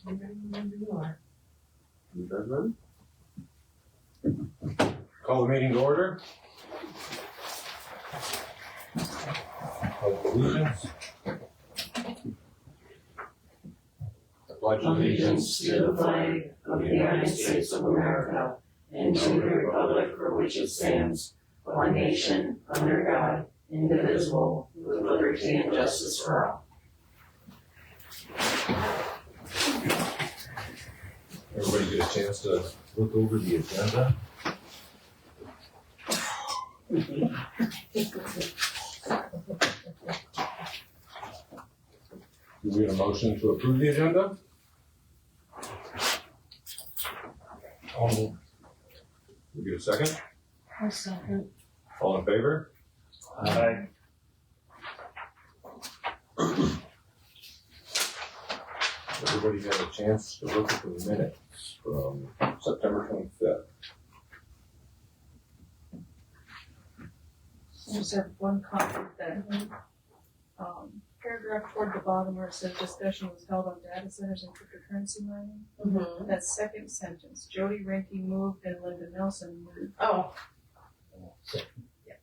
You guys ready? Call the meeting to order. Pledge allegiance. I pledge Allegiance to the flag of the United States of America and to the republic for which it stands, one nation, under God, indivisible, with liberty and justice for all. Everybody get a chance to look over the agenda. Do we get a motion to approve the agenda? We get a second? I'll second. All in favor? Aye. Everybody had a chance to look at the minutes from September 25th. I just have one comment that, paragraph toward the bottom where it says discussion was held on data centers and cryptocurrency mining. Mm-hmm. That second sentence, Jody Ranky moved and Linda Nelson moved. Oh. Yeah.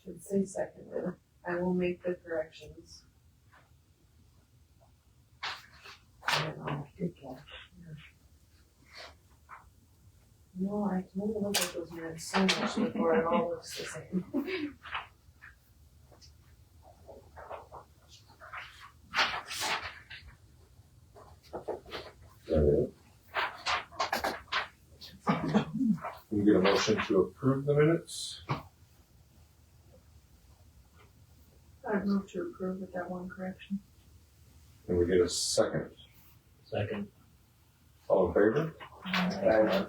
Should say seconded. I will make the corrections. Good catch. No, I can only look at those minutes so much before it all looks the same. Can we get a motion to approve the minutes? I move to approve with that one correction. Can we get a second? Second. All in favor? Aye.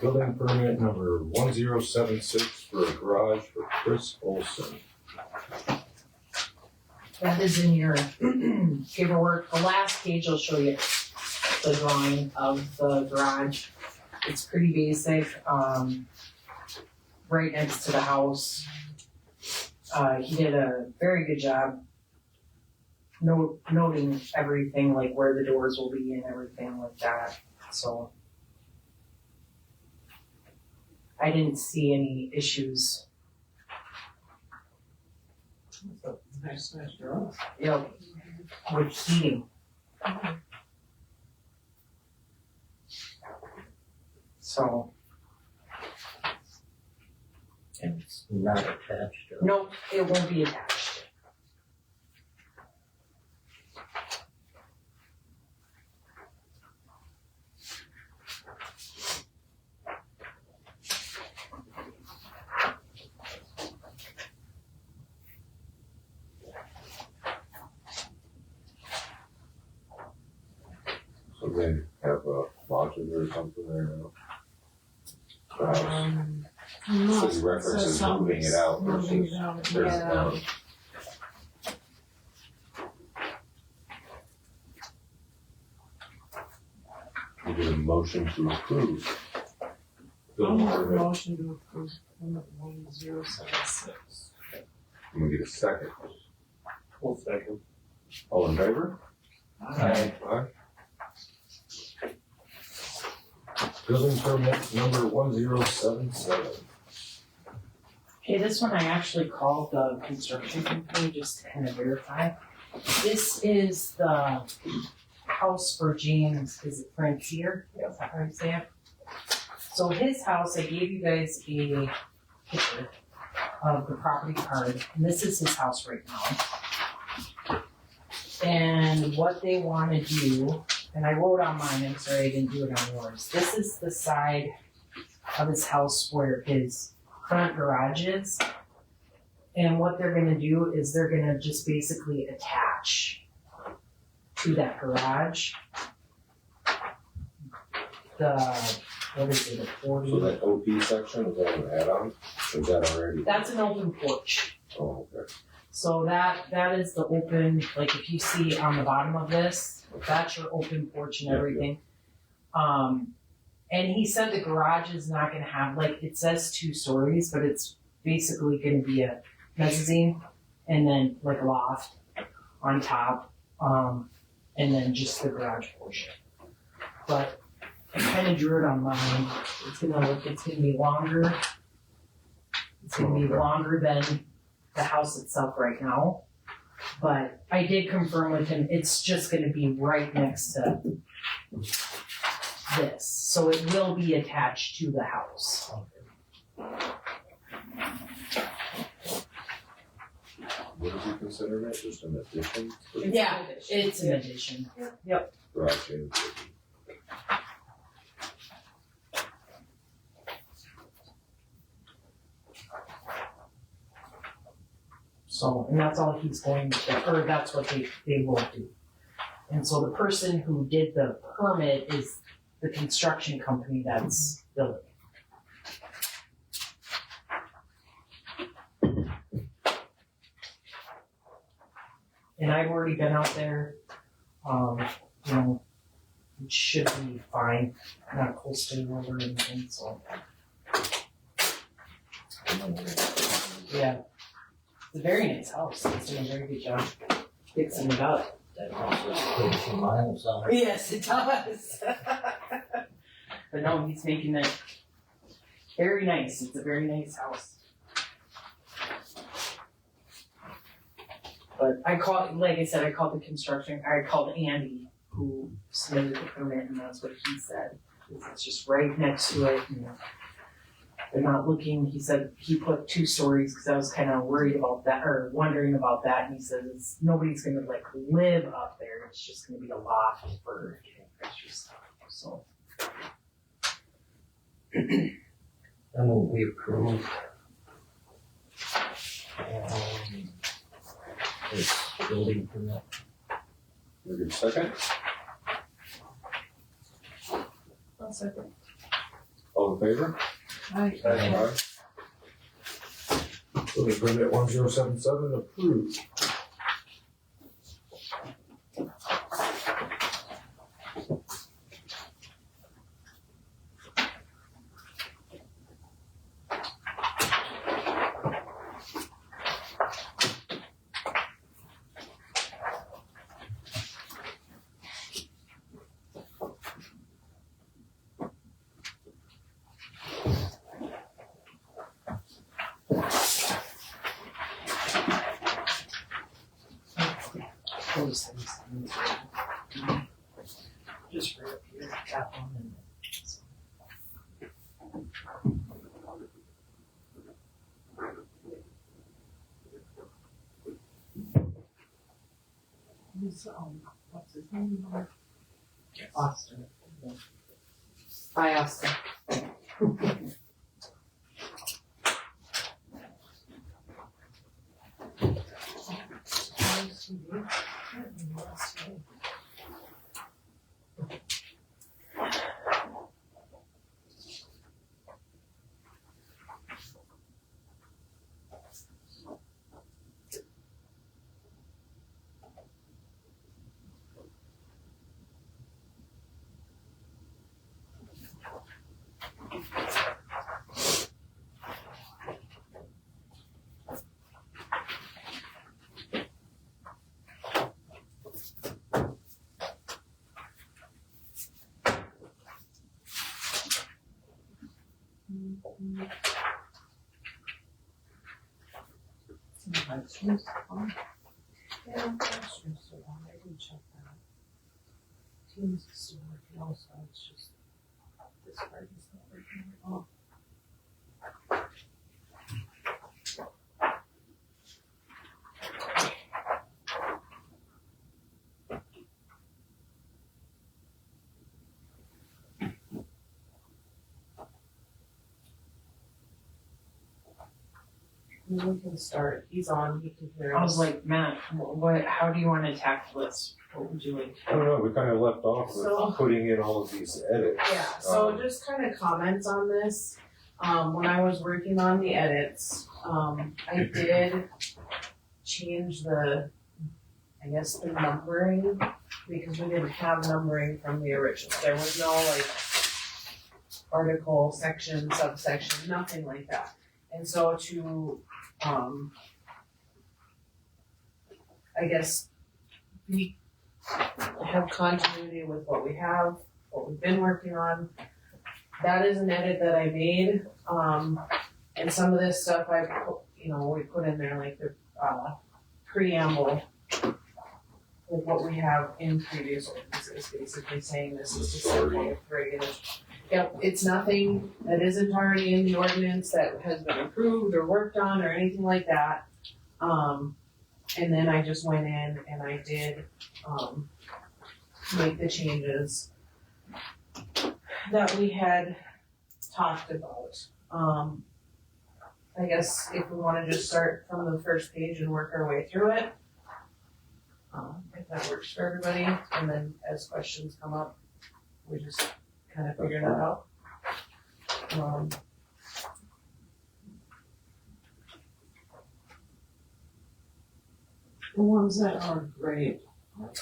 Building permit number 1076 for a garage for Chris Olson. That is in your paperwork. The last page will show you the drawing of the garage. It's pretty basic, right next to the house. He did a very good job noting everything, like where the doors will be and everything like that. So I didn't see any issues. Nice drawing. Yep. With heating. So, And it's not attached to. no, it won't be attached. So they have a modular or something there now. So the reference is moving it out versus Moving it out, tearing it down. We get a motion to approve. Building permit. Motion to approve permit 1076. Can we get a second? Full second. All in favor? Aye. Building permit number 1077. Okay, this one I actually called the construction company just to kind of verify. This is the house for James, is it Francier? Is that how you say it? So his house, I gave you guys a picture of the property card, and this is his house right now. And what they want to do, and I wrote on mine, I'm sorry I didn't do it on yours. This is the side of his house where his front garage is. And what they're gonna do is they're gonna just basically attach to that garage the, what is it, a 40? So that OP section, is that an add-on? Or is that already? That's an open porch. Oh, okay. So that is the open, like if you see on the bottom of this, that's your open porch and everything. And he said the garage is not gonna have, like, it says 2 stories, but it's basically gonna be a mezzanine. and then like a loft on top, and then just the garage portion. But I kind of drew it on mine. It's gonna be longer. It's gonna be longer than the house itself right now. But I did confirm with him, it's just gonna be right next to this. So it will be attached to the house. What do we consider it? Just an addition? Yeah, it's an addition. Garage and So, and that's all he's going to, or that's what they will do. And so the person who did the permit is the construction company that's building. And I've already been out there, you know, it should be fine, not close to over or anything, so. Yeah. It's a very nice house. It's doing a very good job fixing it up. That house is 32 miles on it. Yes, it does. But no, he's making it very nice. It's a very nice house. But I called, like I said, I called Andy, who submitted the permit, and that's what he said. It's just right next to it, you know. They're not looking, he said he put 2 stories because I was kind of worried about that or wondering about that. And he says nobody's going to like live up there. It's just going to be a loft for getting extra stuff. So. I move we approve. This building permit. Maybe a second. I'll second. All in favor? Aye. Aye. Building permit 1077 approved. Just right up here, that one, and What's his name? Austin. Bye, Austin. Yeah, that's just so long. I didn't check that. Teams is still working also, it's just this part is not working at all. We can start, he's on, he can hear us. I was like, Matt, how do you want to tackle this? What would you like? I don't know, we kind of left off So- with putting in all of these edits. Yeah, so just kind of comments on this. When I was working on the edits, I did change the numbering, because we didn't have numbering from the original. There was no like article, section, subsection, nothing like that. And so to I guess we have continuity with what we have, what we've been working on. That is an edit that I made, and some of this stuff we put in there, like the, preamble, with what we have in previous ordinances, basically saying this is to simple regulation. Yep, it's nothing that isn't already in the ordinance that has been approved or worked on or anything like that. And then I just went in and I did, make the changes that we had talked about. I guess if we wanna just start from the first page and work our way through it, if that works for everybody, and then as questions come up, we just kind of figure that out. The ones that are great,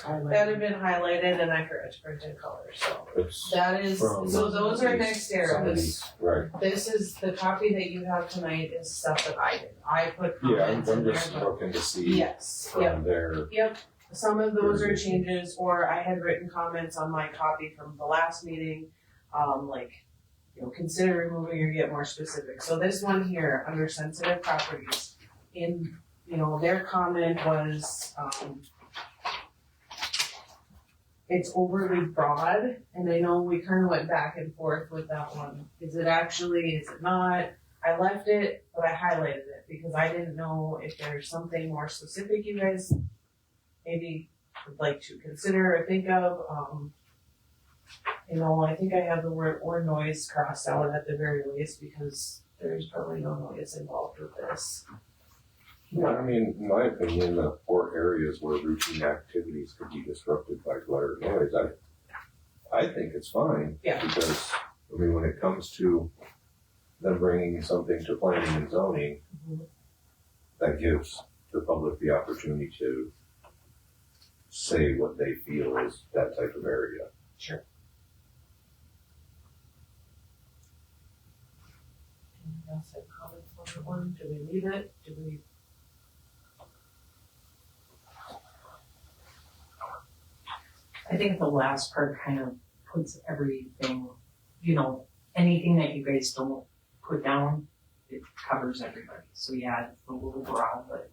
That had been highlighted and I forgot to print in color, so It's that is, from so those are next arrows. right. This is, the copy that you have tonight is stuff that I did. I put Yeah, comments in I'm there, just but looking to see yes, yep, from there. yep. Some of those are changes, or I had written comments on my copy from the last meeting, consider removing or get more specific. So this one here, under sensitive properties, their comment was, it's overly broad, and I know we kind of went back and forth with that one. Is it actually, is it not? I left it, but I highlighted it because I didn't know if there's something more specific you guys maybe would like to consider or think of. I think I have the word or noise crossed out at the very least because there's probably no noise involved with this. Yeah, I mean, in my opinion, the 4 areas where routine activities could be disrupted by glare or noise, I think it's fine. Yeah. Because, when it comes to them bringing something to planning and zoning, that gives the public the opportunity to say what they feel is that type of area. Sure. Anyone else have comments on that one? Do we leave it? Do we? I think the last part kind of puts everything, anything that you guys don't put down, it covers everybody. So yeah, it's a little broad, but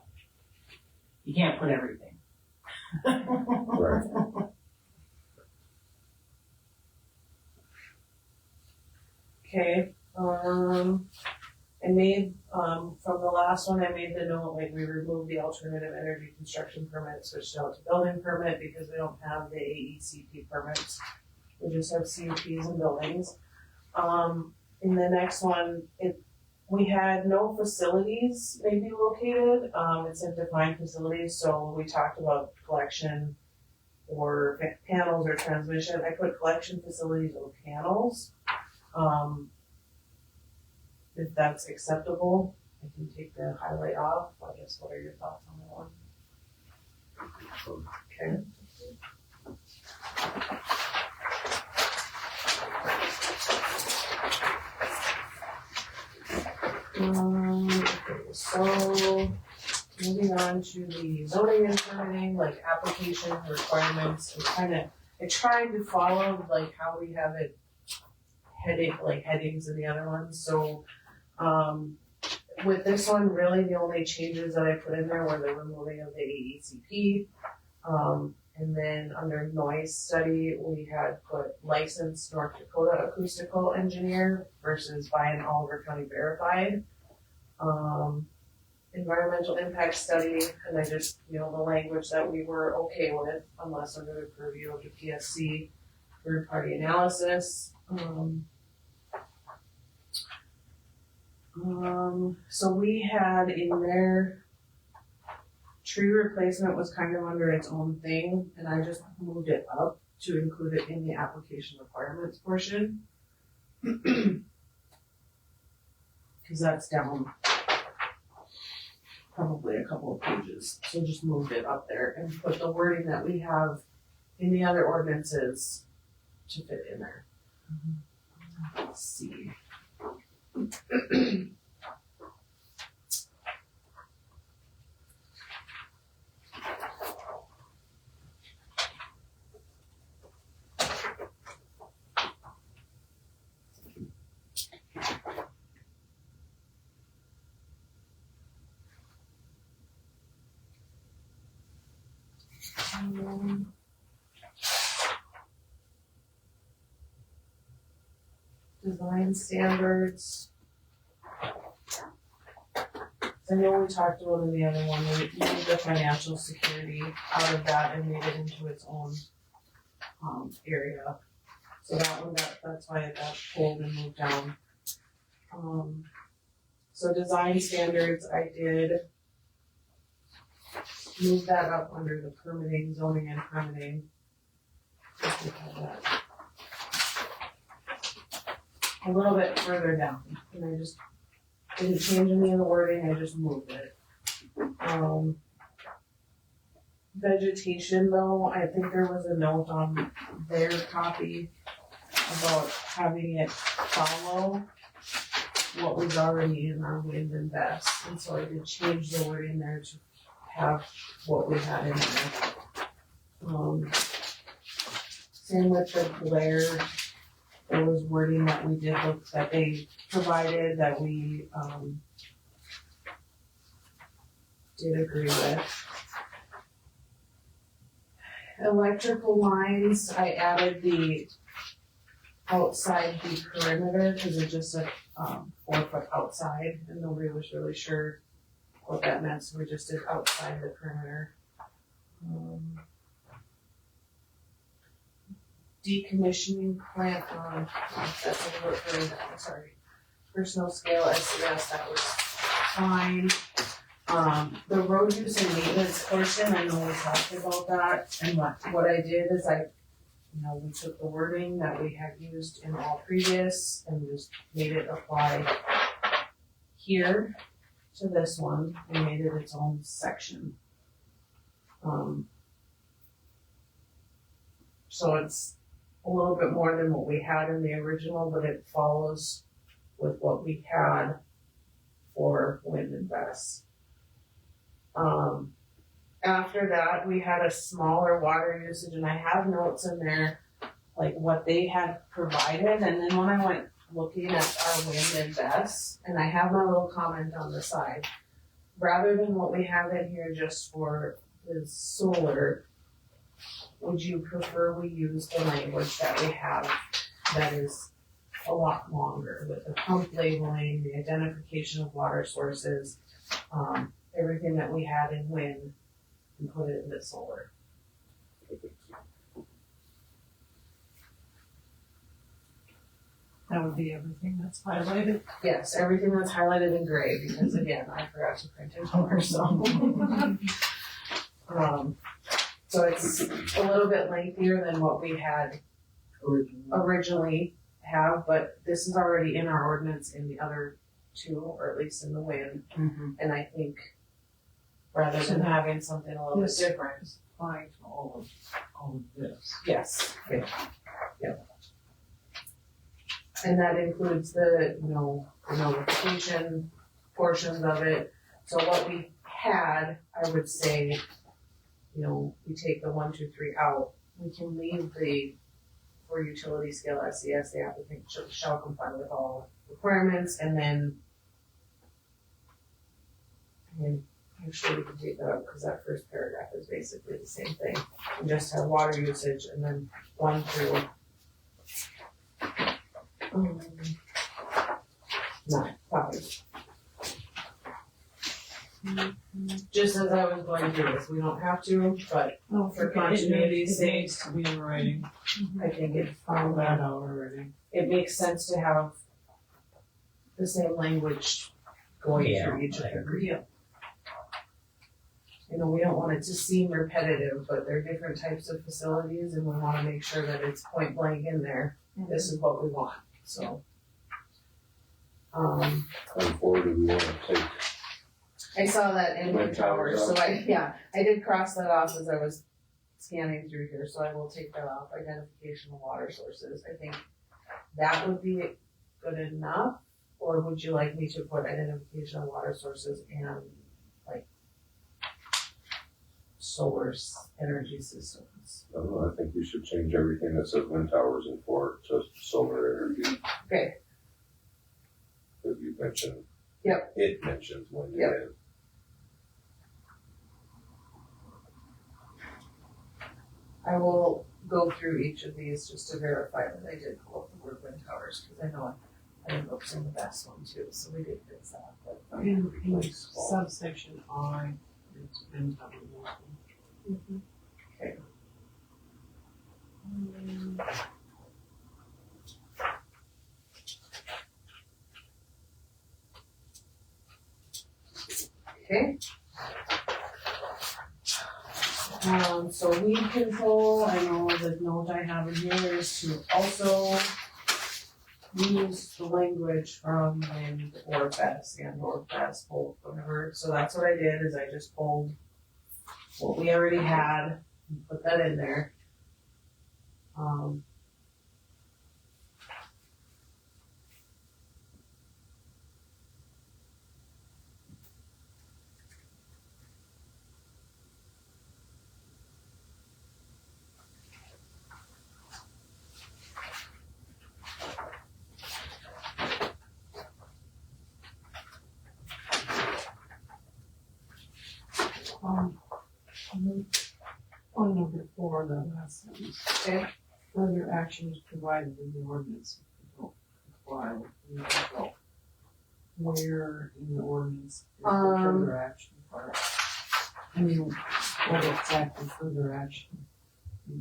you can't put everything. Right. Okay, I made, from the last one, I made the note, we removed the alternative energy construction permit, switched out to building permit because we don't have the AECP permits. We just have CUPs and buildings. In the next one, we had no facilities maybe located, it said defined facilities, so we talked about collection or panels or transmission. I put collection facilities or panels. If that's acceptable, I can take the highlight off. I guess, what are your thoughts on that one? Okay. So moving on to the zoning and permitting, application requirements, I tried to follow how we have it headings in the other ones, so with this one, really the only changes that I put in there were the removing of the AECP, and then under noise study, we had put licensed North Dakota acoustical engineer versus by an Oliver County verified. Environmental impact study, and I just, the language that we were okay with, unless under the purview of the PSC, third party analysis. So we had in there, tree replacement was kind of under its own thing, and I just moved it up to include it in the application requirements portion. Cause that's down probably a couple of pages, so just moved it up there and put the wording that we have in the other ordinances to fit in there. Let's see. Design standards. I know we talked about in the other one, we moved the financial security out of that and made it into its own area. So that one that's why it got pulled and moved down. So design standards, I did move that up under the permitting, zoning and permitting. Just look at that. A little bit further down, and I just didn't change any of the wording, I just moved it. Vegetation though, I think there was a note on their copy about having it follow what was already in our wind and vest, and so I did change the wording there to have what we had in there. Same with the glare, there was wording that we did look, that they provided that we, did agree with. Electrical lines, I added the outside the perimeter, cause it just said, 4 foot outside, and nobody was really sure what that meant, so we just did outside the perimeter. Decommissioning plant, that's a little further down, sorry. For snow scale SCS, that was fine. The road use and maintenance portion, I know we talked about that, and what I did is we took the wording that we had used in all previous and just made it apply here to this one and made it its own section. So it's a little bit more than what we had in the original, but it follows with what we had for wind and vest. After that, we had a smaller water usage, and I have notes in there, like what they had provided, and then when I went looking at our wind and vest, and I have my little comment on the side, rather than what we have in here just for the solar, would you prefer we use the language that we have that is a lot longer with the pump labeling, the identification of water sources, everything that we had in wind, and put it into solar? That would be everything that's highlighted. Yes, everything that's highlighted in gray, because again, I forgot to print it over, so. So it's a little bit lengthier than what we had originally have, but this is already in our ordinance in the other two, or at least in the wind. And I think rather than having something a little bit different. Applying to all of this. Yes, yeah, yeah. And that includes the, the notification portions of it. So what we had, I would say, we take the 1, 2, 3 out. We can leave the, for utility scale SCS, the applicant shall comply with all requirements, and then, actually we can take that out, because that first paragraph is basically the same thing. We just have water usage, and then 1 through 5. Just as I was going through this, we don't have to, but for continuity's sake, Needs to be in writing. I think it, Found that out already. it makes sense to have the same language going through each of them. We don't want it to seem repetitive, but there are different types of facilities, and we wanna make sure that it's point blank in there. This is what we want, so. And 4, do we wanna take, I saw that in Wind wind towers, towers so I did cross that off as I was scanning through here, so I will take that off, identification of water sources. I think that would be good enough, or would you like me to put identification of water sources and like solar energy systems? I don't know, I think we should change everything that says wind towers and 4 to solar energy. Okay. Because you mentioned. Yep. It mentions wind and. I will go through each of these just to verify that I did pull up the word wind towers, cause I know I didn't look in the best one too, so we did fix that, but. In subsection I, it's been covered. Okay. Okay. So weed control, I know the note I have in here is to also use the language from wind or best or best, both, whatever. So that's what I did, is I just pulled what we already had and put that in there. On number 4, the last sentence. Okay. Further action is provided in the ordinance if you don't comply with the result. Where in the ordinance is the further action part? I mean, what exactly further action?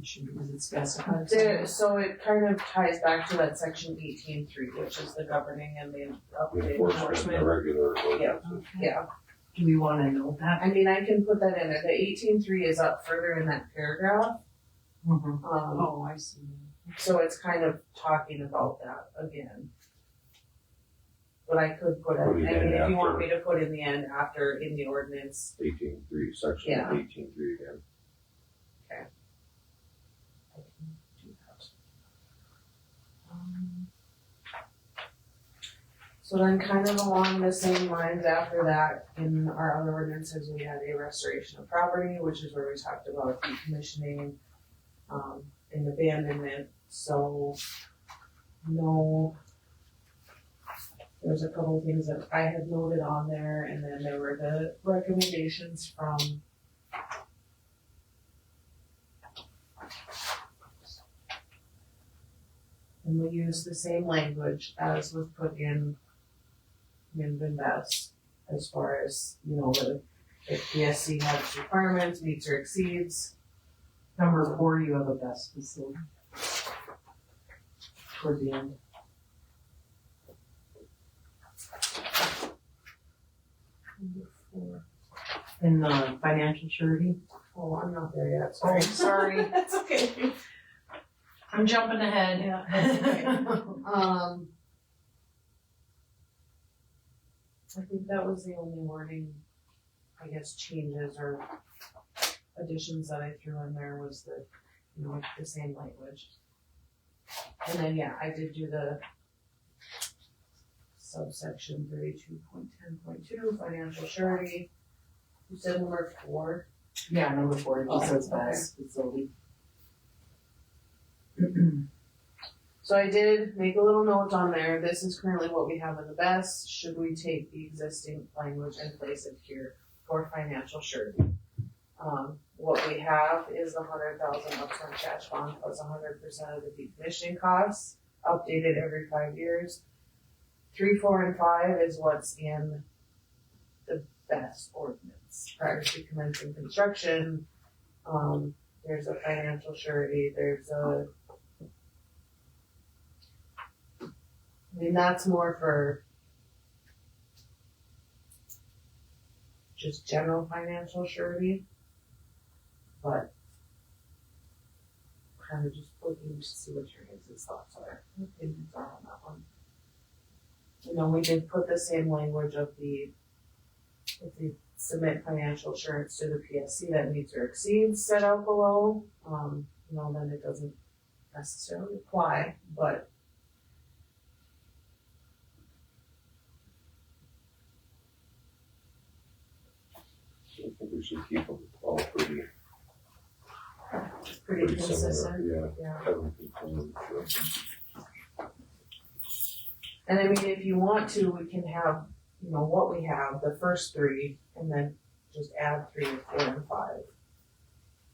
Is it specified? So it kind of ties back to that section 18.3, which is the governing and the updated Enforcement, the enforcement. regular Yeah. ordinances. Yeah, Do we wanna know that? I mean, I can put that in there. The 18.3 is up further in that paragraph. Mm-hmm. Um, Oh, I see. so it's kind of talking about that again. But I could put it, I Put mean, it in if you want after. me to put in the end after, in the ordinance. 18.3, section Yeah. 18.3 again. I can do that. So then kind of along the same lines after that, in our other ordinances, we had a restoration of property, which is where we talked about decommissioning, and abandonment, so no. There's a couple of things that I had noted on there, and then there were the recommendations from and we use the same language as was put in Min Best, as far as, you know, if PSC has requirements, meets or exceeds. Number 4, you have a best facility. Toward the end. Number 4. In the financial surety. Oh, I'm not there yet, sorry. Sorry. That's okay. I'm jumping ahead. Yeah, that's okay. I think that was the only wording, I guess, changes or additions that I threw in there was the, you know, the same language. And then, yeah, I did do the subsection 32.10.2, financial surety. You said number 4. Yeah, number 4, it Oh, just says okay. best facility. So I did make a little note on there, this is currently what we have in the best, should we take the existing language and place it here for financial surety? What we have is the 100,000 upfront cash bond plus 100% of the decommissioning costs, updated every 5 years. 3, 4, and 5 is what's in the best ordinance prior to commencing construction. There's a financial surety, I mean, that's more for just general financial surety, but kind of just looking to see what your guys' thoughts are, opinions are on that one. You know, we did put the same language of if we submit financial assurance to the PSC that meets or exceeds set out below, you know, then it doesn't necessarily apply, but I think we should keep them all pretty pretty similar. consistent, Yeah. yeah. Everything's similar, so. And I mean, if you want to, we can have, you know, what we have, the first 3, and then just add 3, 4, and 5.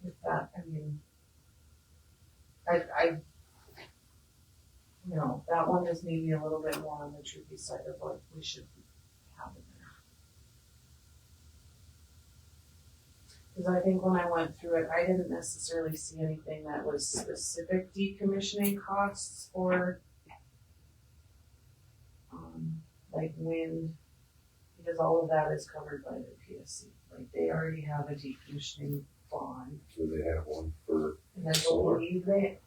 If that, I mean, I, you know, that one is maybe a little bit more on the tricky side of what we should have in there. Cause I think when I went through it, I didn't necessarily see anything that was specific decommissioning costs for, like wind, because all of that is covered by the PSC. Like they already have a decommissioning bond, Do they have one for, and I Solar? believe they,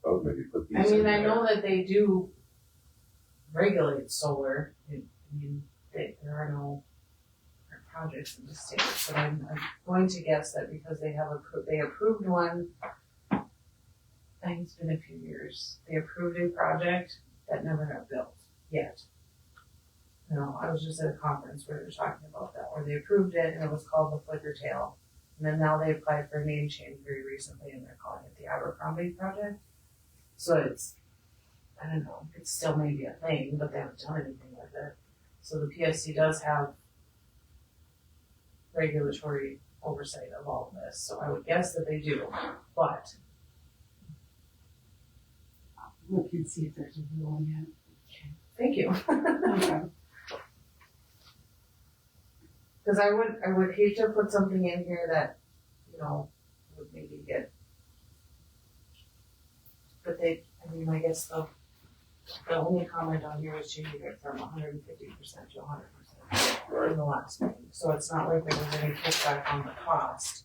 oh, maybe put these I in mean, there? I know that they do regulate solar. I mean, there are no projects in the state, but I'm going to guess that because they have they approved one, I think it's been a few years, they approved a project that never got built yet. You know, I was just at a conference where they were talking about that, where they approved it and it was called the Flicker Tail. And then now they applied for a name change very recently and they're calling it the Abercrombie Project. So it's, I don't know, it's still maybe a thing, but they haven't done anything with it. So the PSC does have regulatory oversight of all of this, so I would guess that they do, but. We can see if there's a rule yet. Thank you. Okay. Cause I would hate to put something in here that, you know, would maybe get. But I mean, I guess the only comment on here was changing it from 150% to 100% in the last meeting. So it's not like there was any kickback on the cost.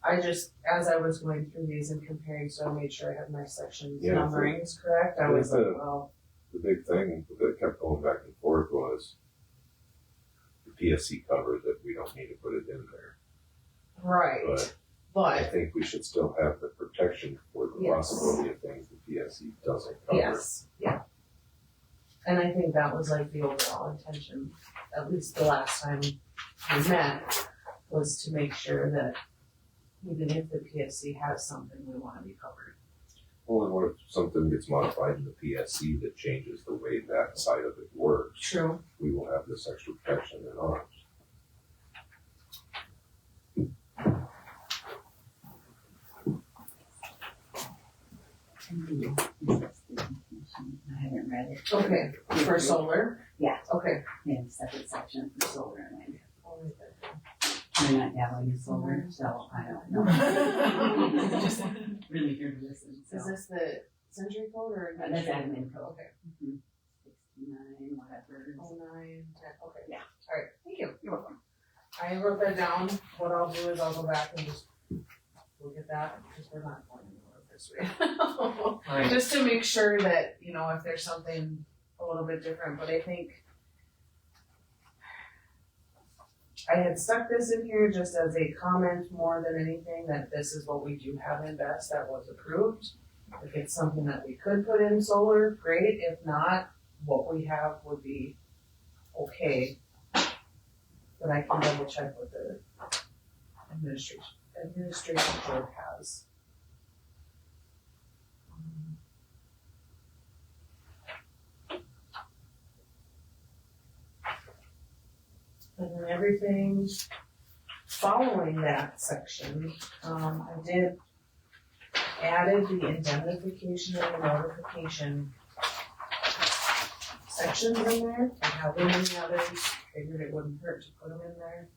I just, as I was going through these and comparing, so I made sure I had my sections Yeah, numberings correct. I was like, well, The big thing that kept going back and forth was the PSC covers it, we don't need to put it in there. right, But I but think we should still have the protection for the Yes. possibility of things the PSC doesn't cover. yes, yeah. And I think that was like the overall intention, at least the last time we met, was to make sure that even if the PSC has something, we wanna be covered. Well, and what if something gets modified in the PSC that changes the way that side of it works? True. We will have this extra protection in ours. I haven't read it. Okay, for solar? Yeah. Okay. They have a separate section for solar and wind. We're not dabbling in solar, so I don't know. Just really here to listen, so. Is this the century code or? That's admin code. Okay. 69, whatever. 09, 10, okay. Yeah. All right, thank you. You're welcome. I wrote that down. What I'll do is I'll go back and just look at that, because we're not going anywhere this week. Right. Just to make sure that, you know, if there's something a little bit different, but I think I had stuck this in here just as a comment more than anything, that this is what we do have in Best that was approved. If it's something that we could put in solar, great. If not, what we have would be okay. But I can double check what the administration board has. And then everything following that section, I did added the indemnification and the notification sections in there. I have them in the others, figured it wouldn't hurt to put them in there.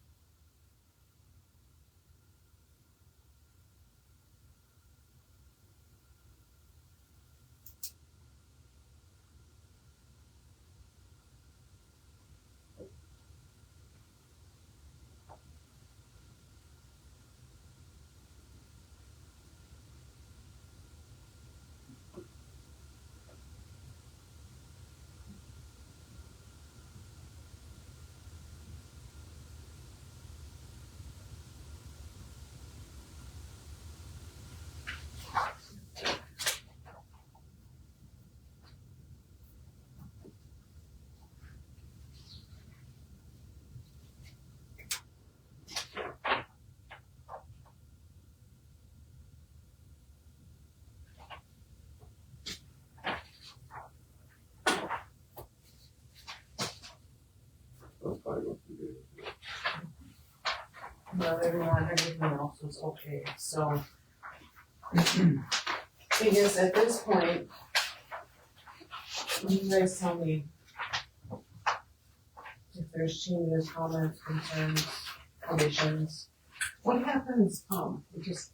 I'm fine with it. Other than that, everything else was okay, so. I guess at this point, you guys tell me if there's changes, comments, concerns, conditions. What happens, just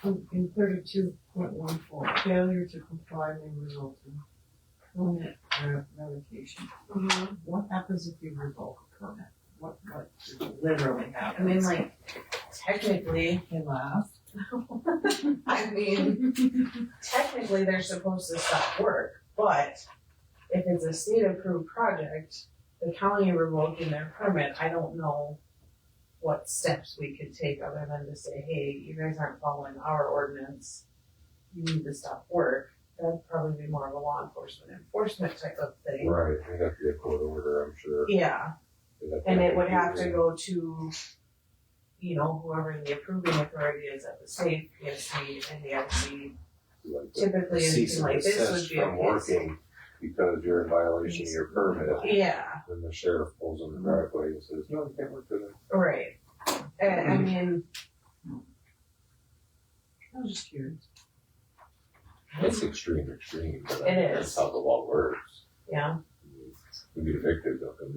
in 32.14, failure to comply may result in permanent revocation. What happens if you revoke a permit? What literally I happens? mean, like, technically, They laugh. I mean, technically they're supposed to stop work, but if it's a state approved project, the county revoking their permit, I don't know what steps we could take other than to say, hey, you guys aren't following our ordinance, you need to stop work. That'd probably be more of a law enforcement type of thing. Right, it'd have to be a court order, I'm sure. Yeah, It'd have to and be it would have to hearing. go to, you know, whoever the approving authority is at the state, PSC, NDIC. Like the Typically, cease anything and like this desist would be a from case. working because you're in violation of your permit. Yeah, Then the sheriff pulls in the driveway and says, no, you can't work today. right. And I mean, I was just curious. That's extreme, but It that's is. how the law works. yeah. You get evicted, they'll come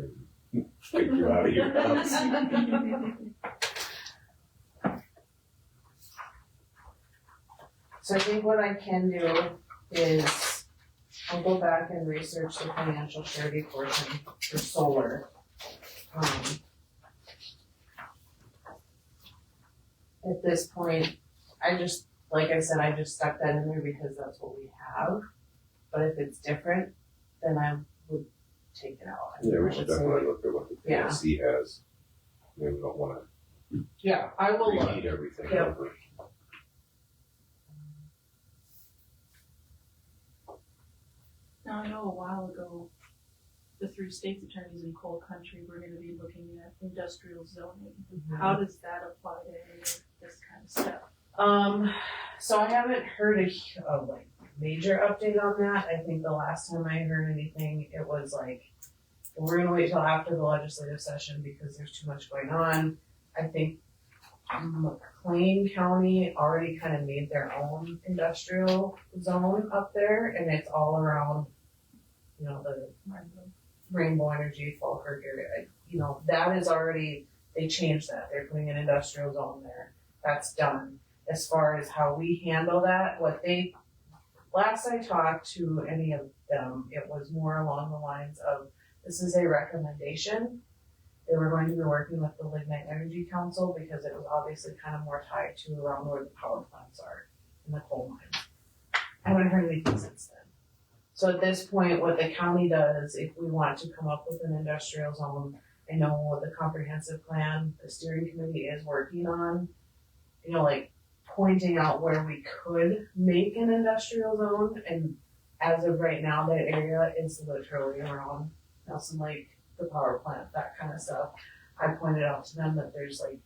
in, kick you out of your house. So I think what I can do is I'll go back and research the financial surety portion for solar. At this point, like I said, I just stuck that in there because that's what we have. But if it's different, then I would take it out. Yeah, we I should would say- definitely look at what the Yeah. PSC has. We don't wanna Yeah, I will look. repeat everything Yeah. over. Now, I know a while ago, the 3 state's attorneys in Coal Country were gonna be looking at industrial zoning. How does that apply to any of this kind of stuff? So I haven't heard a like major update on that. I think the last time I heard anything, it was like, we're gonna wait till after the legislative session because there's too much going on. I think McLean County already kind of made their own industrial zone up there, and it's all around, you know, the Rainbow Energy, Falkirk area. You know, that is already, they changed that. They're putting an industrial zone there. That's done. As far as how we handle that, last I talked to any of them, it was more along the lines of, this is a recommendation. They were going to be working with the Lignite Energy Council because it was obviously kind of more tied to around where the power plants are in the coal mines. I haven't heard anything since then. So at this point, what the county does, if we want to come up with an industrial zone, I know the comprehensive plan, the steering committee is working on, you know, like pointing out where we could make an industrial zone. And as of right now, that area is literally around Nelson Lake, the power plant, that kind of stuff. I pointed out to them that there's like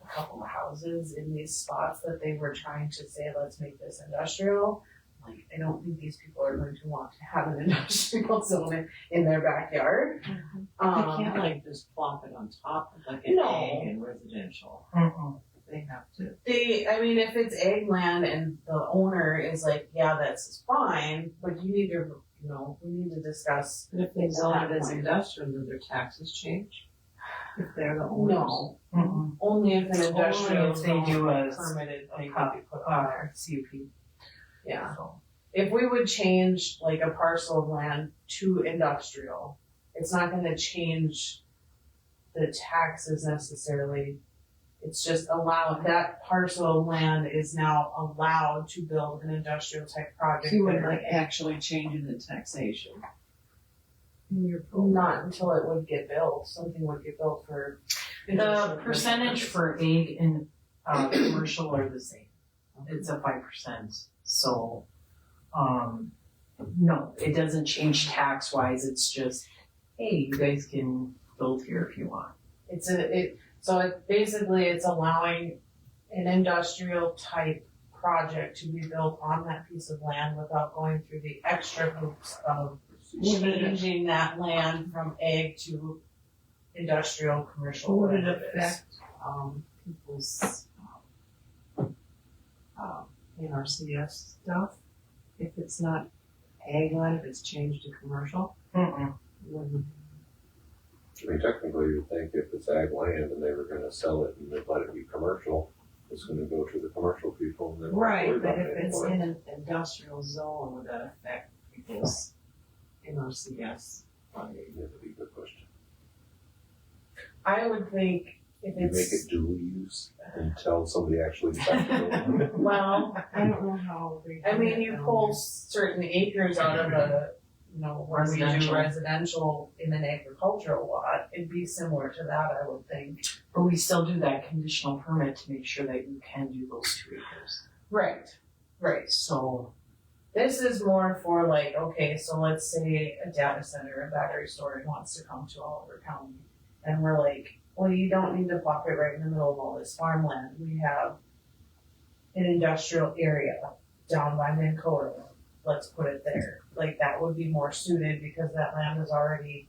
a couple of houses in these spots that they were trying to say, let's make this industrial. Like, I don't think these people are going to want to have an industrial zone in their backyard. They can't like just plop it on top of like an No. egg and residential. They have to. If it's ag land and the owner is like, yeah, that's fine, but you need to, you know, we need to discuss. But if they zone it as That point. industrial, do their taxes change? If they're the owners? No, only if an industrial Only if they do zone a- permitted, a they could be put on there. CUP. Yeah. If we would change like a parcel of land to industrial, it's not gonna change the taxes necessarily. It's just allowed, that parcel of land is now allowed to build an industrial type project. So you would there. like actually changing the taxation? In your program? Not until it would get built, something would get built for. industrial The percentage for ag and, commercial are the same. It's a 5%, so, no, it doesn't change tax wise, it's just, hey, you guys can build here if you want. It's allowing an industrial type project to be built on that piece of land without going through the extra hoops of changing that land from ag to industrial commercial. Would it whatever it is. affect people's, NRCS stuff. If it's not ag land, if it's changed to commercial, Mm-mm. then I mean, technically, you'd think if it's ag land and they were gonna sell it and they let it be commercial, it's gonna go to the commercial people and then worry right, about but if it it's anymore. in an industrial zone, would that affect people's NRCS funding? Yeah, that'd be a good question. I would think if You make it's, it dual use until somebody actually decides to go. well, I don't know how they. I do mean, that you down pull there. certain acres out of a, when we do Residential. residential in an agricultural lot, it'd be similar to that, I would think. But we still do that conditional permit to make sure that you can do those 2 acres. Right. So, This is more for like, okay, so let's say a data center, a battery storage wants to come to Oliver County. And we're like, well, you don't need to plop it right in the middle of all this farmland. We have an industrial area down by Minn Kota. Let's put it there. Like that would be more suited because that land has already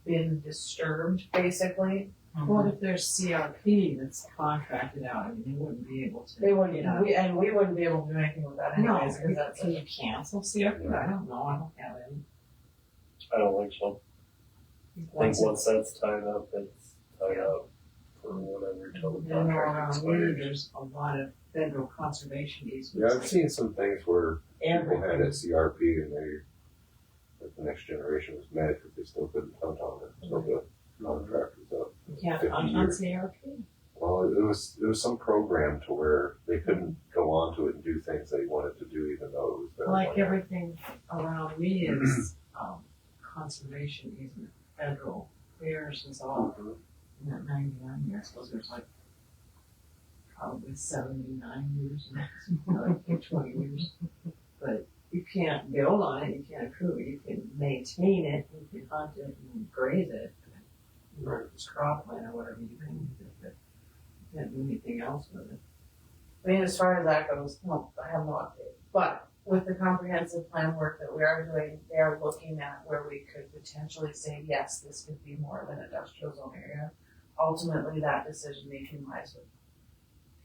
been disturbed, basically. What if there's CRP that's contracted out? I mean, they wouldn't be able to. They wouldn't, Yeah. we wouldn't be able to do anything with that No, anyways, because that's can you cancel CRP? I don't know, I don't have any. I don't think so. I think once that's tied up, it's tied up for whatever till the I know contract around here, expires. there's a lot of federal conservation Yeah, easements. I've seen some things where people had Everything. a CRP and they, like the next generation was mad because they still couldn't hunt on it, so the contract was up. You can't 50 hunt on years. CRP. Well, it was some program to where they couldn't go onto it and do things they wanted to do even though it was their Like land. everything around me is, conservation easement, federal, theirs is all Mhm. in that 99 years, so there's like probably 79 years maximum, like 20 years. But you can't build on it, you can't improve it, you can maintain it, you can hunt it and graze it. Or if it's cropland or whatever you can use it, but you can't do anything else with it. I mean, as far as that goes, no, I have no update. But with the comprehensive plan work that we are doing, they are looking at where we could potentially say, yes, this could be more of an industrial zone area. Ultimately, that decision making lies with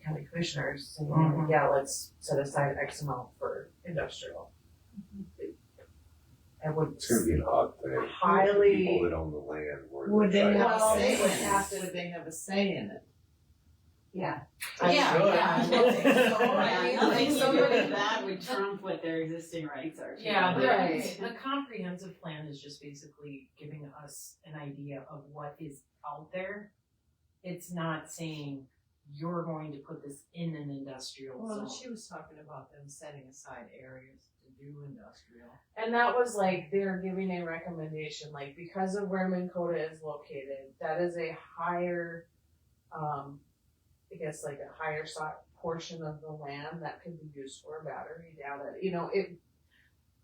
county commissioners saying, Mhm. yeah, let's set aside X amount for industrial. I would It's gonna be an odd thing. highly, People that own the land where Would they they're have Well, a say they would in it? have to- Would they have a say in it? Yeah. I'm Yeah, sure. yeah. I think Yeah. somebody that would trump what their existing rights are. too. yeah, Right. the comprehensive plan is just basically giving us an idea of what is out there. It's not saying you're going to put this in an industrial Well, zone. she was talking about them setting aside areas to do industrial. And that was like, they're giving a recommendation, like, because of where Minn Kota is located, that is a higher, I guess like a higher portion of the land that could be used for a battery data,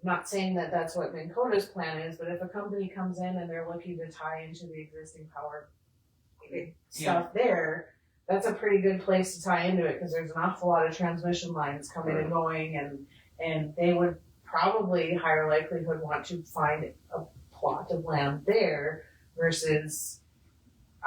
not saying that that's what Minn Kota's plan is, but if a company comes in and they're looking to tie into the existing power stuff there, that's a pretty good place to tie into it, cause there's an awful lot of transmission lines coming and going, and they would probably higher likelihood want to find a plot of land there versus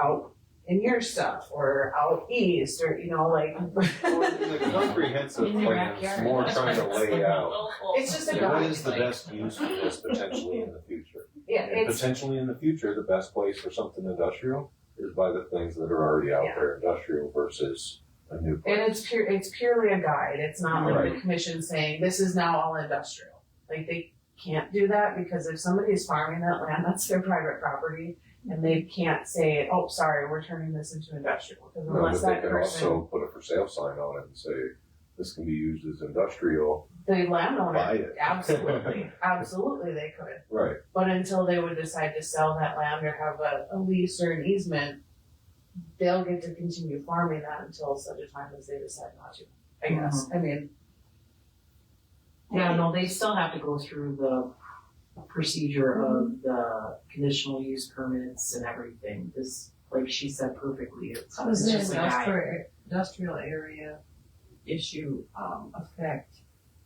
out in your stuff or out east or like The comprehensive In your plan's backyard. more trying to lay out, it's just a you know, what guide. is the best use for this potentially in the future? Yeah, And it's potentially in the future, the best place for something industrial is by the things that are already out Yeah. there, industrial versus a new place. and it's purely a guide. It's not like the Right. commission saying this is now all industrial. Like they can't do that because if somebody's farming that land, that's their private property, and they can't say, "Oh, sorry, we're turning this into industrial." Because No, unless but they that can person, also put a for sale sign on it and say, this can be used as industrial, the landowner, buy it. absolutely, they could. Right, But until they would decide to sell that land or have a lease or an easement, they'll get to continue farming that until such a time as they decide not to. I guess. I mean, Yeah, no, they still have to go through the procedure of the conditional use permits and everything. This, like she said perfectly, it's Does it's the just a guide. industrial area issue, affect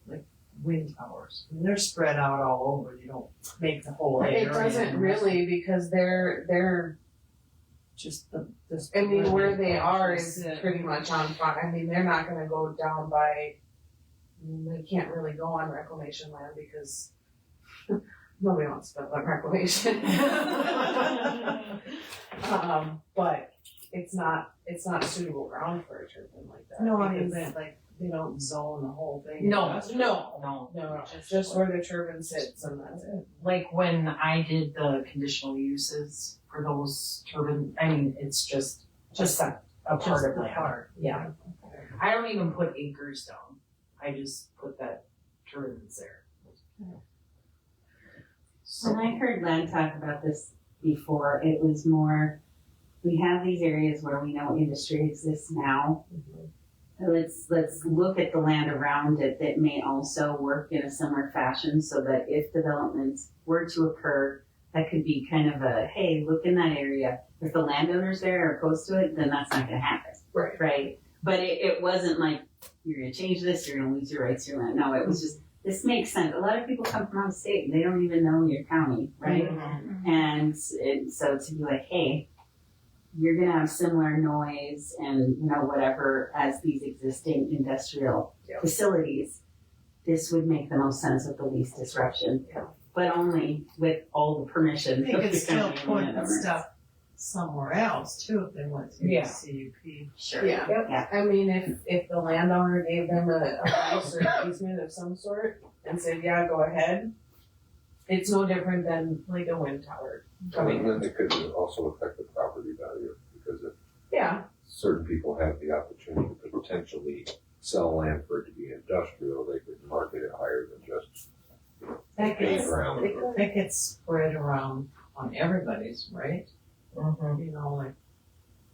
like wind towers? I mean, they're spread out all over, you don't make the whole area. it doesn't really because they're just this. I mean, where they are Just is sit. pretty much on farm. I mean, they're not gonna go down by, they can't really go on reclamation land because nobody wants to live on reclamation. But it's not suitable ground for a turbine like that. No, I mean, because- they don't zone the whole thing. No, No. no. No, just where the turbine sits and that's it. Like when I did the conditional uses for those turbine, I mean, it's just a part of the land. part. Yeah. I don't even put acres down. I just put that turbines there. When I heard Len talk about this before, it was more, we have these areas where we know industry exists now. Let's look at the land around it that may also work in a similar fashion so that if developments were to occur, that could be kind of a, hey, look in that area. If the landowners there are opposed to it, then that's not gonna happen. Right. Right? But it wasn't like, you're gonna change this, you're gonna lose your rights to your land. No, it was just, this makes sense. A lot of people come from out of state and they don't even know your county, right? And so to be like, hey, you're gonna have similar noise and, you know, whatever as these existing industrial facilities, this would make the most sense with the least disruption. But only with all the permission They of could the still county put landowners. stuff somewhere else too if they went through Yeah. the CUP. Sure. Yeah. Yeah. I mean, if the landowner gave them a lease or easement of some sort and said, yeah, go ahead, it's no different than like a wind tower I coming mean, in. then it could also affect the property value, because if Yeah, certain people have the opportunity to potentially sell land for it to be industrial, they could market it higher than just That gets, ground. that gets spread around on everybody's, right? Mm-hmm. You know,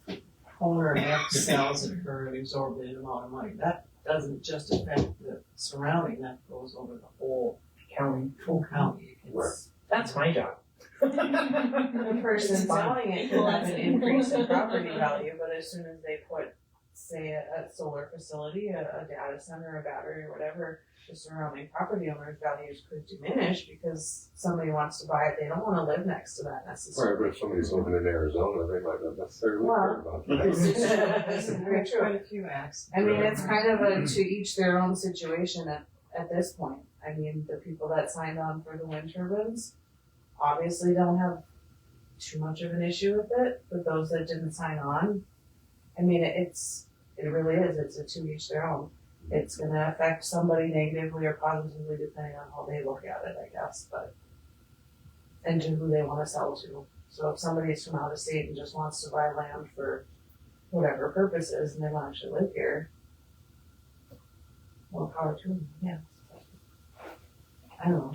like owner X sells it for an exorbitant amount of money. That doesn't just affect the surrounding, that goes over the whole County. county. Right. That's my job. the person selling it could have an increase in property value, but as soon as they put, say, a solar facility, a data center, a battery, or whatever, the surrounding property owners' values could diminish because somebody wants to buy it, they don't wanna live next to that necessarily. Right, but if somebody's living in Arizona, they might not necessarily Well, care about that. This is very true. Quite a few acts. I mean, it's kind of a to each their own situation at this point. I mean, the people that signed on for the wind turbines obviously don't have too much of an issue with it, but those that didn't sign on, I mean, it really is, it's a to each their own. It's gonna affect somebody negatively or positively depending on how they look at it, I guess, but, and to who they wanna sell to. So if somebody's from out of state and just wants to buy land for whatever purposes and they wanna actually live here, more power to them, yeah. I don't know.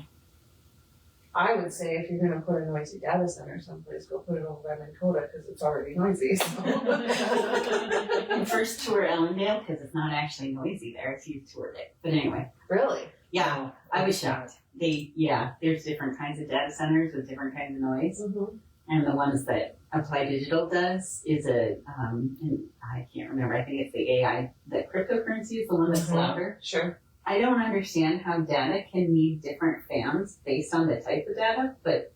I would say if you're gonna put a noisy data center someplace, go put it over by Minnesota, cause it's already noisy, so. First tour Ellendale, because it's not actually noisy there if you've toured it. But anyway, Really? yeah, I was shocked. There's different kinds of data centers with different kinds of noise. Mm-hmm. And the ones that Applied Digital does is and I can't remember, I think it's the AI, the cryptocurrency is the one that's Mhm. louder. Sure. I don't understand how data can need different fans based on the type of data, but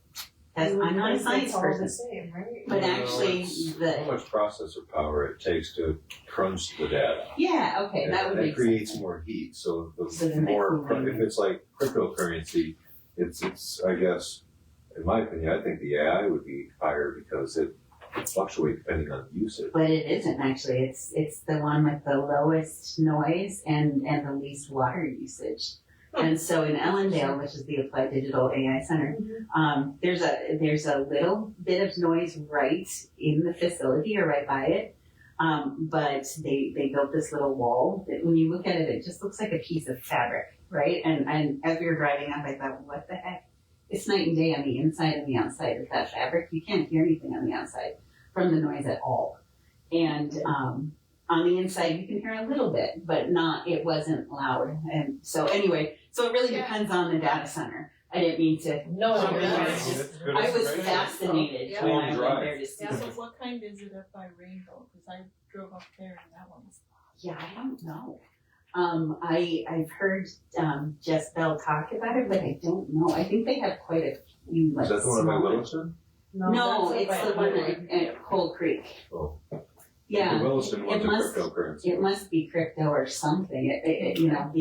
I'm not a science It's all the person. same, right? But You know, actually, it's how much processor power it takes to crunch the data. yeah, okay, that would And make creates sense. more heat, so So the then they more, cool it. if it's like cryptocurrency, it's, I guess, in my opinion, I think the AI would be higher because it fluctuates depending on usage. But it isn't actually. It's the one with the lowest noise and the least water usage. And so in Ellendale, which is the Applied Digital AI Center, there's a little bit of noise right in the facility or right by it. But they built this little wall that when you look at it, it just looks like a piece of fabric, right? And as we were driving up, I thought, what the heck? It's night and day on the inside and the outside of that fabric. You can't hear anything on the outside from the noise at all. And on the inside, you can hear a little bit, but it wasn't loud. And so anyway, so it really depends on the data center. I didn't mean to. No, I no, was no. just- I was fascinated Yeah. when I Long went drive. there to see Yeah, so it. what kind is it up by Rainbow? Cause I drove up there and that one's. Yeah, I don't know. I've heard Jess Bell talk about it, but I don't know. I think they have quite a few like Is that the one by smaller- Williston? No, that's it's up the by one Woodward. at Coal Creek. Oh. Yeah, The Williston ones it are must- cryptocurrency. it must be crypto or something, you know,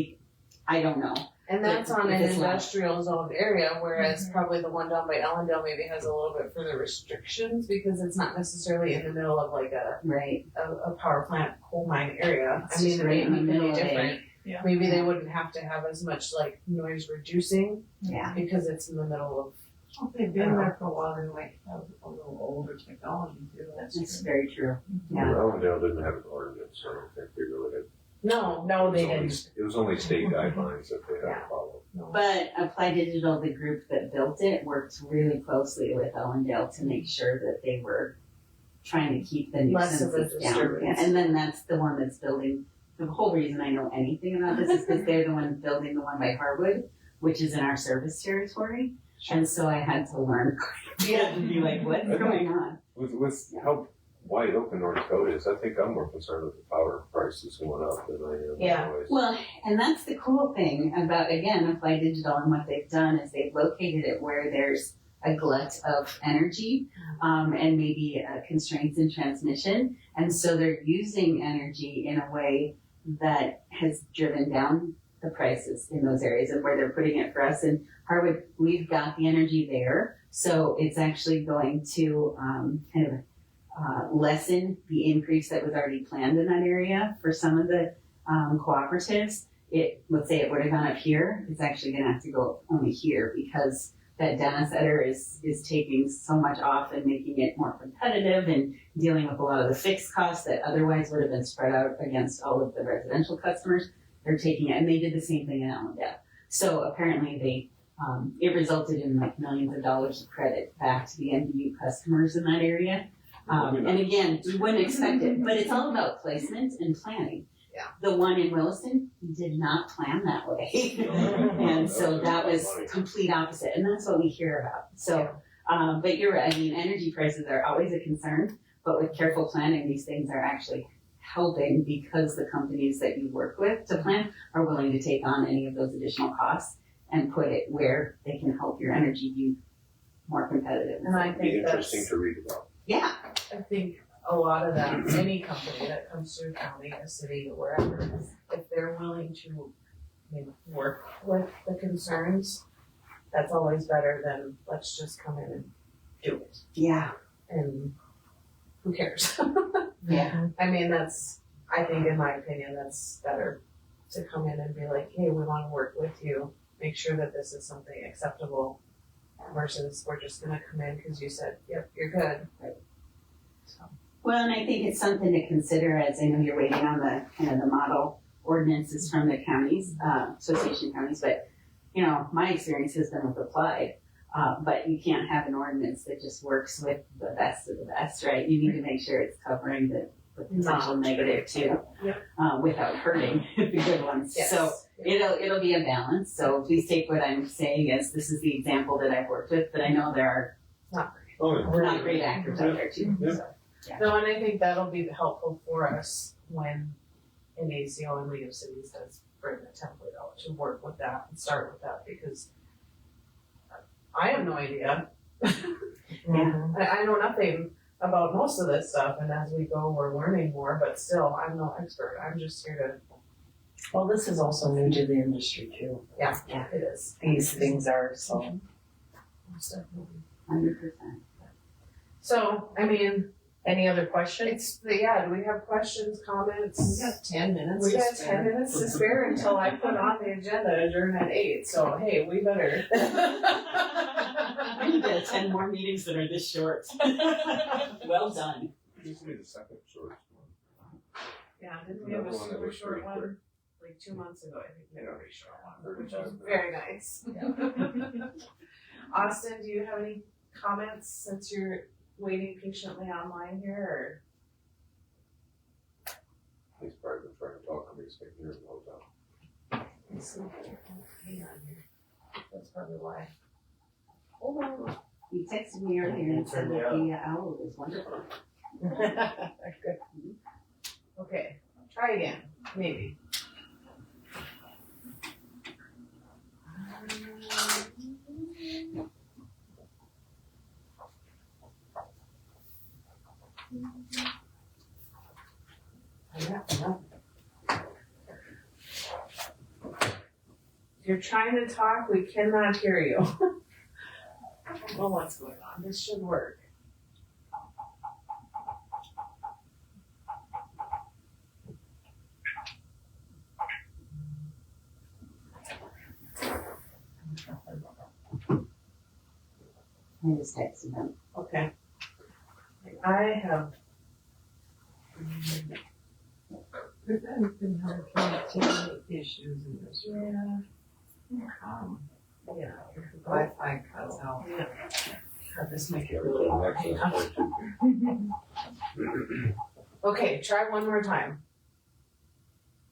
I don't know. And that's on an If it's left. industrial zoned area, whereas probably the one down by Ellendale maybe has a little bit further restrictions because it's not necessarily in the middle of like Right. a power plant coal mine area. It's I mean, just it right may in the be middle really of it. different. Yeah. Maybe they wouldn't have to have as much like noise reducing Yeah. because it's in the middle of. Well, if they've been there for a while, they might have a little older technology too. That's very true. Yeah. Allendale didn't have an ordinance, so I don't think they really did. No, they It was only- didn't. It was only state guidelines that they had to Yeah. follow. But Apply Digital, the group that built it, worked really closely with Ellendale to make sure that they were trying to keep the Less of a nuisances down. disturbance. And then that's the one that's building, the whole reason I know anything about this is because they're the one building the one by Harwood, which is in our service territory. And so I had to learn and be like, what's going on? With how wide open North Dakota is, I think I'm more concerned with the power prices going up than I am. Yeah. otherwise. Well, and that's the cool thing about, again, Apply Digital and what they've done is they've located it where there's a glut of energy and maybe constraints in transmission. And so they're using energy in a way that has driven down the prices in those areas and where they're putting it for us. And Harwood, we've got the energy there. So it's actually going to kind of lessen the increase that was already planned in that area for some of the cooperatives. Let's say it would have gone up here, it's actually gonna have to go only here because that data center is taking so much off and making it more competitive and dealing with a lot of the fixed costs that otherwise would have been spread out against all of the residential customers. They're taking it, and they did the same thing in Allendale. So apparently it resulted in like millions of dollars of credit back to the MDU customers in that area. And again, you wouldn't expect it, but it's all about placement and planning. Yeah. The one in Williston did not plan that way. And so that was complete opposite, and that's what we hear about. So, but you're right, I mean, energy prices are always a concern, but with careful planning, these things are actually helping because the companies that you work with to plan are willing to take on any of those additional costs and put it where they can help your energy be more competitive. And I It'd be think interesting that's, to read about. Yeah, I think a lot of that, any company that comes through county, a city, or wherever, if they're willing to work with the concerns, that's always better than let's just come in and do it. yeah, And who cares? yeah. I mean, I think in my opinion, that's better to come in and be like, hey, we wanna work with you, make sure that this is something acceptable versus we're just gonna come in because you said, yep, you're good. So, Well, and I think it's something to consider as I know you're waiting on the kind of the model ordinances from the counties, association counties, but you know, my experience has been with Applied. But you can't have an ordinance that just works with the best of the best, right? You need to make sure it's covering the potential negative too, without hurting the good ones. yes. So it'll be a balance. So please take what I'm saying as this is the example that I've worked with, but I know there are Oh, yeah. not great actors out there too. Yeah. So. No, and I think that'll be helpful for us when NACO and League of Cities does bring the template out to work with that and start with that because I have no idea. Yeah. I know nothing about most of this stuff, and as we go, we're learning more, but still, I'm no expert. I'm just here Well, this is also new to the industry too. to, it is. These things are, so. 100%. So, I mean, Any other questions? it's, do we have questions, comments? We got 10 minutes. We to got spare. 10 minutes to spare until I put on the agenda adjourn at 8, so hey, we better. I need to attend more meetings that are this short. Well done. This will be the second shortest one. Yeah, didn't we have a Another one that super was short pretty quick. one? Like 2 months ago, I think we had a pretty short one, which 35 was very nice. Austin, do you have any comments since you're waiting patiently online here, He's probably been trying to talk to me, he's been here the whole time. or? Let's see. Hang on here. That's probably why. Hold on. You texted me earlier and said that the owl was wonderful. Good. Okay, try again, maybe. If you're trying to talk, we cannot hear you. I don't know what's going on. This should work. I just texted him. Okay. I have. There have been hard connectivity issues in this room. Yeah. Yeah. Wi-Fi cuts out. Yeah. Have this make it Yeah, really well, hard. access point two. Okay, try one more time.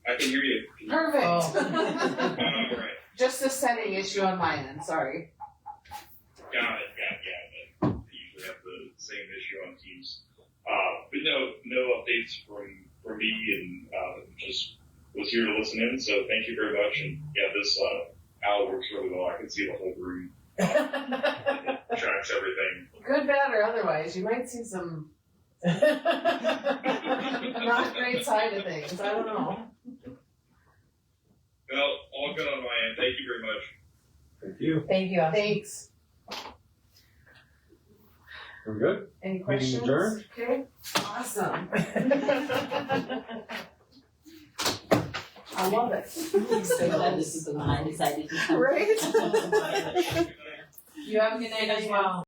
I can hear you. Perfect. Alright, Just a setting issue on my end, sorry. got it, yeah, but we usually have the same issue on Teams. But no updates from me and, just was here to listen in, so thank you very much. And yeah, this, owl works really well. I can see the whole room, tracks everything. Good, bad, or otherwise, you might see some not great side of things, I don't know. Well, all good on my end. Thank you very much. Thank you. Thank you. Thanks. We're good? Any questions? adjourned? Okay, awesome. I love it. So glad this is the one I decided to come. Right? Good night. You have a good night as well.